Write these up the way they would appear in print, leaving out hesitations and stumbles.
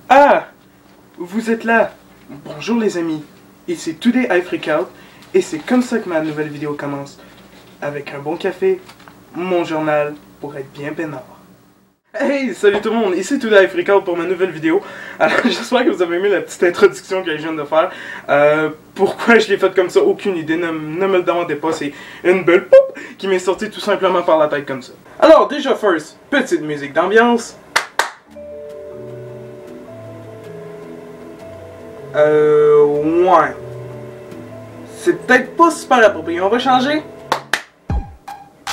Ah! Vous êtes là! Bonjour les amis, ici Today I Freak Out, et c'est comme ça que ma nouvelle vidéo commence. Avec un bon café, mon journal, pour être bien peinard. Hey, salut tout le monde, ici Today I Freak Out pour ma nouvelle vidéo. Alors j'espère que vous avez aimé la petite introduction que je viens de faire. Pourquoi je l'ai faite comme ça, aucune idée, ne me le demandez pas, c'est une bulle pop qui m'est sortie tout simplement par la tête comme ça. Alors déjà first, petite musique d'ambiance. Ouais. C'est peut-être pas super approprié, on va changer.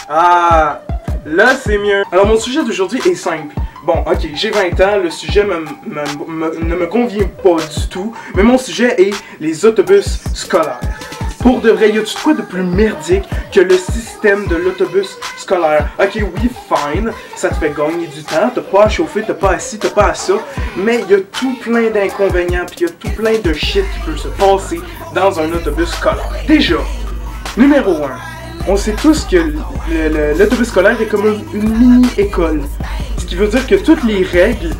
Ah, là c'est mieux. Alors mon sujet d'aujourd'hui est simple. Bon, ok, j'ai 20 ans, le sujet ne me convient pas du tout, mais mon sujet est les autobus scolaires. Pour de vrai, y a-tu quoi de plus merdique que le système de l'autobus scolaire? Ok, oui, fine, ça te fait gagner du temps, t'as pas à chauffer, t'as pas à ci, t'as pas à ça, mais y a tout plein d'inconvénients, puis y a tout plein de shit qui peut se passer dans un autobus scolaire. Déjà, numéro 1, on sait tous que l'autobus scolaire est comme une mini-école. Ce qui veut dire que toutes les règles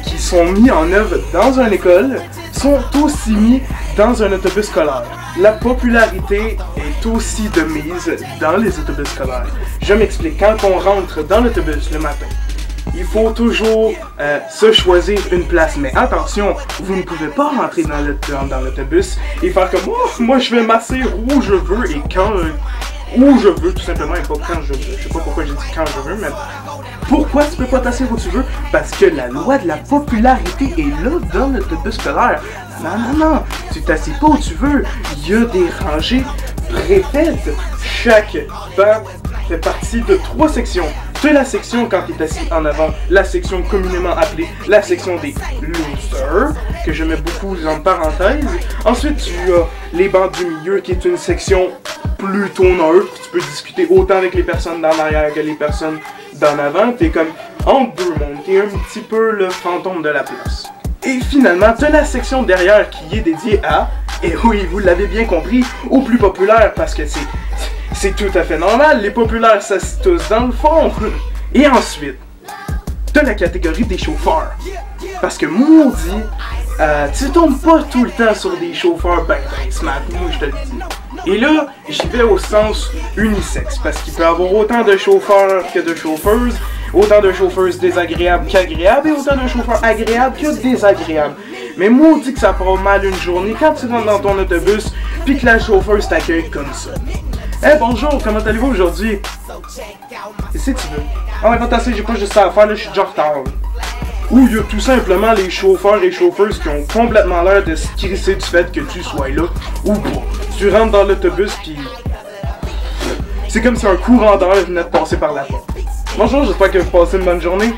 qui sont mises en œuvre dans une école sont aussi mises dans un autobus scolaire. La popularité est aussi de mise dans les autobus scolaires. Je m'explique, quand on rentre dans l'autobus le matin, il faut toujours se choisir une place. Mais attention, vous ne pouvez pas rentrer dans l'autobus et faire comme oh, moi je vais m'asseoir où je veux et quand où je veux, tout simplement, et pas quand je veux. Je sais pas pourquoi j'ai dit quand je veux, mais pourquoi tu peux pas t'asseoir où tu veux? Parce que la loi de la popularité est là dans l'autobus scolaire. Non, tu t'assieds pas où tu veux. Il y a des rangées préfaites. Chaque banc fait partie de 3 sections. Tu as la section quand tu es assis en avant, la section communément appelée la section des losers, que je mets beaucoup en parenthèse. Ensuite, tu as les bancs du milieu, qui est une section plutôt neutre. Tu peux discuter autant avec les personnes d'en arrière que les personnes d'en avant. T'es comme entre deux mondes, t'es un petit peu le fantôme de la place. Et finalement, t'as la section derrière qui est dédiée à, et oui, vous l'avez bien compris, aux plus populaires, parce que c'est tout à fait normal, les populaires s'assient tous dans le fond. Et ensuite, t'as la catégorie des chauffeurs. Parce que maudit, tu tombes pas tout le temps sur des chauffeurs ben smart, moi je te le dis. Et là, j'y vais au sens unisexe, parce qu'il peut y avoir autant de chauffeurs que de chauffeuses, autant de chauffeuses désagréables qu'agréables, et autant de chauffeurs agréables que désagréables. Mais maudit que ça prend mal une journée quand tu rentres dans ton autobus, puis que la chauffeuse t'accueille comme ça. Hey, bonjour, comment allez-vous aujourd'hui? Et si tu veux. Ah ouais, pas assez, j'ai pas juste ça à faire, là, je suis déjà en retard. Ou il y a tout simplement les chauffeurs et chauffeuses qui ont complètement l'air de se crisser du fait que tu sois là, ou pas. Tu rentres dans l'autobus, puis c'est comme si un courant d'air venait de passer par la porte. Bonjour, j'espère que vous passez une bonne journée.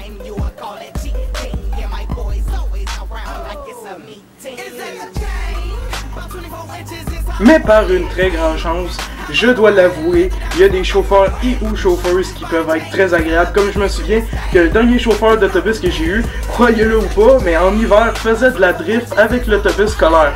Mais par une très grande chance, je dois l'avouer, il y a des chauffeurs et ou chauffeuses qui peuvent être très agréables. Comme je me souviens que le dernier chauffeur d'autobus que j'ai eu, croyez-le ou pas, mais en hiver faisait de la drift avec l'autobus scolaire.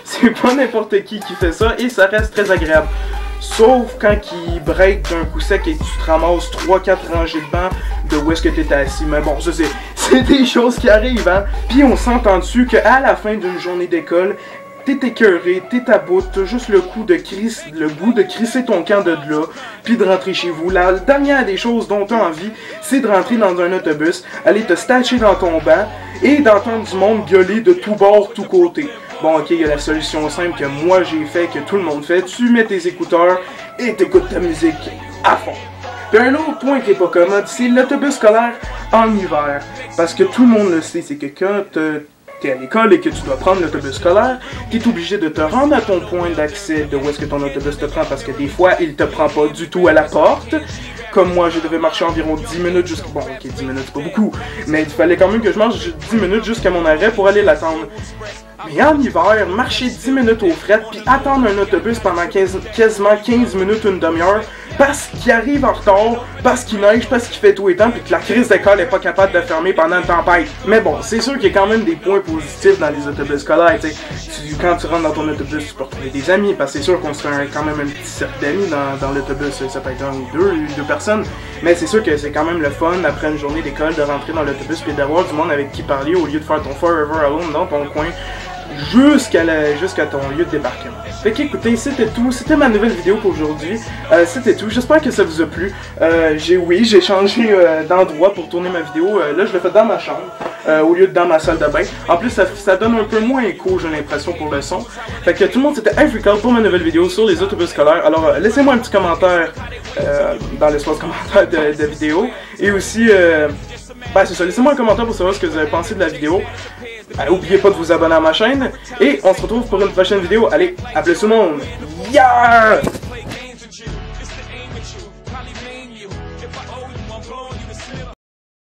C'est pas n'importe qui fait ça et ça reste très agréable. Sauf quand il break d'un coup sec et tu te ramasses 3-4 rangées de bancs de où est-ce que t'es assis. Mais bon, ça c'est des choses qui arrivent, hein. Puis on s'entend dessus qu'à la fin d'une journée d'école, t'es écœuré, t'es à bout, t'as juste le goût de crisser ton camp de là, puis de rentrer chez vous. La dernière des choses dont t'as envie, c'est de rentrer dans un autobus, aller te stacher dans ton banc et d'entendre du monde gueuler de tous bords, tous côtés. Bon, ok, il y a la solution simple que moi j'ai fait, que tout le monde fait. Tu mets tes écouteurs et t'écoutes ta musique à fond. Puis un autre point qui est pas commode, c'est l'autobus scolaire en hiver. Parce que tout le monde le sait, c'est que quand t'es à l'école et que tu dois prendre l'autobus scolaire, t'es obligé de te rendre à ton point d'accès de où est-ce que ton autobus te prend, parce que des fois, il te prend pas du tout à la porte. Comme moi, je devais marcher environ 10 minutes jusqu'à... Bon, ok, 10 minutes, c'est pas beaucoup, mais il fallait quand même que je marche 10 minutes jusqu'à mon arrêt pour aller l'attendre. Mais en hiver, marcher 10 minutes au fret, puis attendre un autobus pendant quasiment 15 minutes, une demi-heure, parce qu'il arrive en retard, parce qu'il neige, parce qu'il fait tout et temps, puis que la crise d'école est pas capable de fermer pendant une tempête. Mais bon, c'est sûr qu'il y a quand même des points positifs dans les autobus scolaires, tu sais. Quand tu rentres dans ton autobus, tu peux retrouver des amis, parce que c'est sûr qu'on se fait quand même un petit cercle d'amis dans l'autobus, ça peut être un ou deux personnes, mais c'est sûr que c'est quand même le fun, après une journée d'école, de rentrer dans l'autobus puis d'avoir du monde avec qui parler au lieu de faire ton Forever Alone dans ton coin, jusqu'à ton lieu de débarquement. Fait qu'écoutez, c'était tout, c'était ma nouvelle vidéo pour aujourd'hui, c'était tout, j'espère que ça vous a plu, j'ai changé d'endroit pour tourner ma vidéo, là je l'ai fait dans ma chambre, au lieu de dans ma salle de bain, en plus ça donne un peu moins écho j'ai l'impression pour le son, fait que tout le monde c'était Africa pour ma nouvelle vidéo sur les autobus scolaires, alors laissez-moi un petit commentaire dans l'espace commentaire de vidéo, et aussi, c'est ça, laissez-moi un commentaire pour savoir ce que vous avez pensé de la vidéo. N'oubliez pas de vous abonner à ma chaîne. Et on se retrouve pour une prochaine vidéo. Allez, à plus tout le monde. Yeah!